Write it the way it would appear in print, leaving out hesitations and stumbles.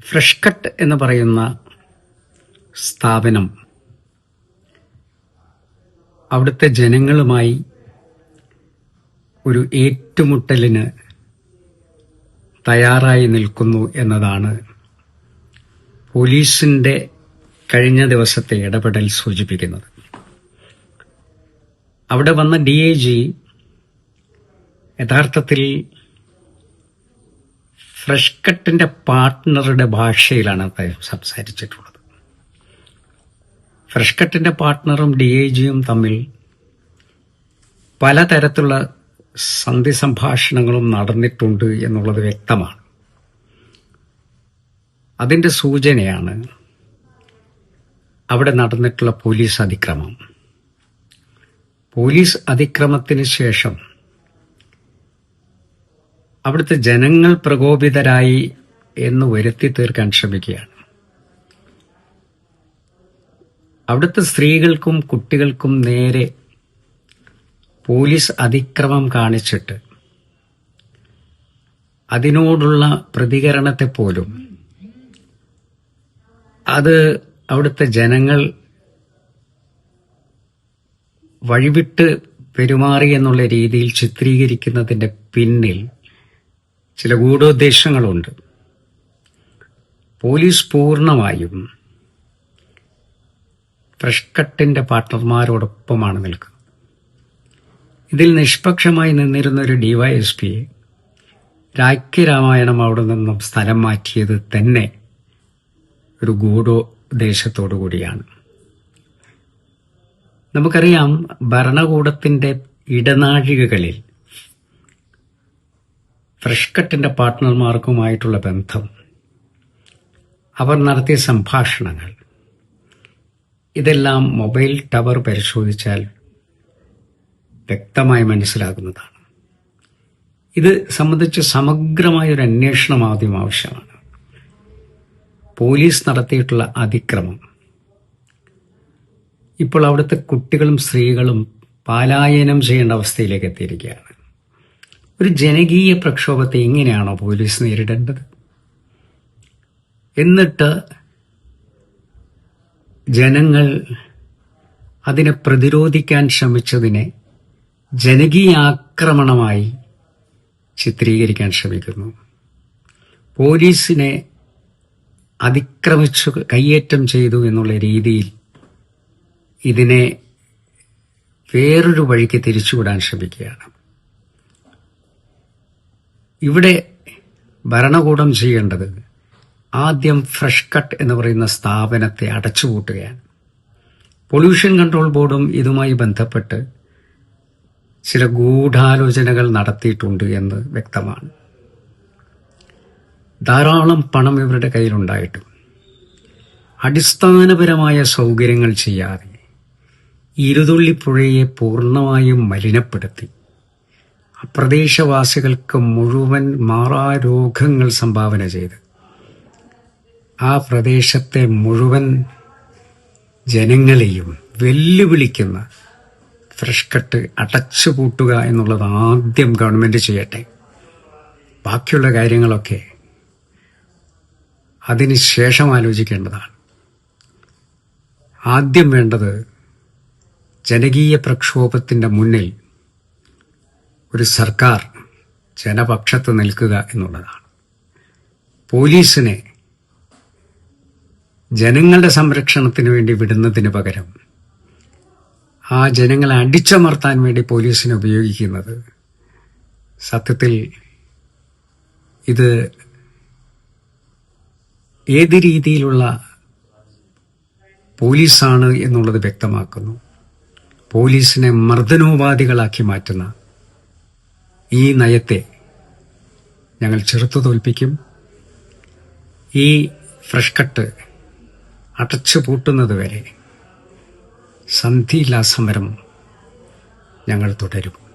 Fresh cut എന്ന് പറയുന്ന സ്ഥാപനം അവിടുത്തെ ജനങ്ങളുമായി ഒരു ഏറ്റുമുട്ടലിന് തയ്യാറായി നിൽക്കുന്നു എന്നതാണ് പോലീസിന്റെ കഴിഞ്ഞ ദിവസത്തെ ഇടപെടൽ സൂചിപ്പിക്കുന്നത്. അവിടെ വന്ന DIG യഥാർത്ഥത്തിൽ ഫ്രഷ് കട്ടിന്റെ പാർട്ട്ണറുടെ ഭാഷയിലാണ് അദ്ദേഹം സംസാരിച്ചിട്ടുള്ളത്. ഫ്രഷ് കട്ടിന്റെ പാർട്ട്ണറും DIGയും തമ്മിൽ പലതരത്തിലുള്ള സന്ധി സംഭാഷണങ്ങളും നടന്നിട്ടുണ്ട് എന്നുള്ളത് വ്യക്തമാണ്. അതിന്റെ സൂചനയാണ് അവിടെ നടന്നിട്ടുള്ള പോലീസ് അതിക്രമം. പോലീസ് അതിക്രമത്തിന് ശേഷം അവിടുത്തെ ജനങ്ങൾ പ്രകോപിതരായി എന്ന് വരുത്തി തീർക്കാൻ ശ്രമിക്കുകയാണ്. അവിടുത്തെ സ്ത്രീകൾക്കും കുട്ടികൾക്കും നേരെ പോലീസ് അതിക്രമം കാണിച്ചിട്ട് അതിനോടുള്ള പ്രതികരണത്തെ പോലും അത് അവിടുത്തെ ജനങ്ങൾ വഴിവിട്ട് പെരുമാറി എന്നുള്ള രീതിയിൽ ചിത്രീകരിക്കുന്നതിന്റെ പിന്നിൽ ചില ഗൂഢോദ്ദേശങ്ങളുണ്ട്. പോലീസ് പൂർണ്ണമായും ഫ്രഷ് കട്ടിന്റെ പാർട്ട്ണർമാരോടൊപ്പമാണ് നിൽക്കുന്നത്. ഇതിൽ നിഷ്പക്ഷമായി നിന്നിരുന്ന ഒരു DYSP രാഖ്യരാമായണം അവിടെ നിന്നും സ്ഥലം മാറ്റിയത് തന്നെ ഒരു ഗൂഢോദ്ദേശത്തോടു കൂടിയാണ്. നമുക്കറിയാം, ഭരണകൂടത്തിന്റെ ഇടനാഴികകളിൽ ഫ്രഷ് കട്ടിന്റെ പാർട്ട്ണർമാർക്കുമായിട്ടുള്ള ബന്ധം, അവർ നടത്തിയ സംഭാഷണങ്ങൾ, ഇതെല്ലാം മൊബൈൽ ടവർ പരിശോധിച്ചാൽ വ്യക്തമായി മനസ്സിലാകുന്നതാണ്. ഇത് സംബന്ധിച്ച് സമഗ്രമായൊരു അന്വേഷണം ആദ്യം ആവശ്യമാണ്. പോലീസ് നടത്തിയിട്ടുള്ള അതിക്രമം ഇപ്പോൾ അവിടുത്തെ കുട്ടികളും സ്ത്രീകളും പലായനം ചെയ്യേണ്ട അവസ്ഥയിലേക്ക് എത്തിയിരിക്കുകയാണ്. ഒരു ജനകീയ പ്രക്ഷോഭത്തെ എങ്ങനെയാണോ പോലീസ് നേരിടേണ്ടത്? എന്നിട്ട് ജനങ്ങൾ അതിനെ പ്രതിരോധിക്കാൻ ശ്രമിച്ചതിനെ ജനകീയ ആക്രമണമായി ചിത്രീകരിക്കാൻ ശ്രമിക്കുന്നു. പോലീസിനെ അതിക്രമിച്ചു കയ്യേറ്റം ചെയ്തു എന്നുള്ള രീതിയിൽ ഇതിനെ വേറൊരു വഴിക്ക് തിരിച്ചുവിടാൻ ശ്രമിക്കുകയാണ്. ഇവിടെ ഭരണകൂടം ചെയ്യേണ്ടത് ആദ്യം ഫ്രഷ് കട്ട് എന്ന് പറയുന്ന സ്ഥാപനത്തെ അടച്ചുപൂട്ടുകയാണ്. പൊല്യൂഷൻ കൺട്രോൾ ബോർഡും ഇതുമായി ബന്ധപ്പെട്ട് ചില ഗൂഢാലോചനകൾ നടത്തിയിട്ടുണ്ട് എന്ന് വ്യക്തമാണ്. ധാരാളം പണം ഇവരുടെ കയ്യിലുണ്ടായിട്ടും അടിസ്ഥാനപരമായ സൗകര്യങ്ങൾ ചെയ്യാതെ ഇരുതുള്ളിപ്പുഴയെ പൂർണ്ണമായും മലിനപ്പെടുത്തി പ്രദേശവാസികൾക്ക് മുഴുവൻ മാറാരോഗങ്ങൾ സംഭാവന ചെയ്ത് ആ പ്രദേശത്തെ മുഴുവൻ ജനങ്ങളെയും വെല്ലുവിളിക്കുന്ന ഫ്രഷ് കട്ട് അടച്ചുപൂട്ടുക എന്നുള്ളത് ആദ്യം ഗവൺമെന്റ് ചെയ്യട്ടെ. ബാക്കിയുള്ള കാര്യങ്ങളൊക്കെ അതിനുശേഷം ആലോചിക്കേണ്ടതാണ്. ആദ്യം വേണ്ടത് ജനകീയ പ്രക്ഷോഭത്തിന്റെ മുന്നിൽ ഒരു സർക്കാർ ജനപക്ഷത്ത് നിൽക്കുക എന്നുള്ളതാണ്. പോലീസിനെ ജനങ്ങളുടെ സംരക്ഷണത്തിന് വേണ്ടി വിടുന്നതിന് പകരം ആ ജനങ്ങളെ അടിച്ചമർത്താൻ വേണ്ടി പോലീസിനെ ഉപയോഗിക്കുന്നത് സത്യത്തിൽ ഇത് ഏത് രീതിയിലുള്ള പോലീസാണ് എന്നുള്ളത് വ്യക്തമാക്കുന്നു. പോലീസിനെ മർദ്ദനോപാധികളാക്കി മാറ്റുന്ന ഈ നയത്തെ ഞങ്ങൾ ചെറുത്തു തോൽപ്പിക്കും. ഈ ഫ്രഷ് കട്ട് അടച്ചുപൂട്ടുന്നതുവരെ സന്ധിയില്ലാ സമരം ഞങ്ങൾ തുടരും.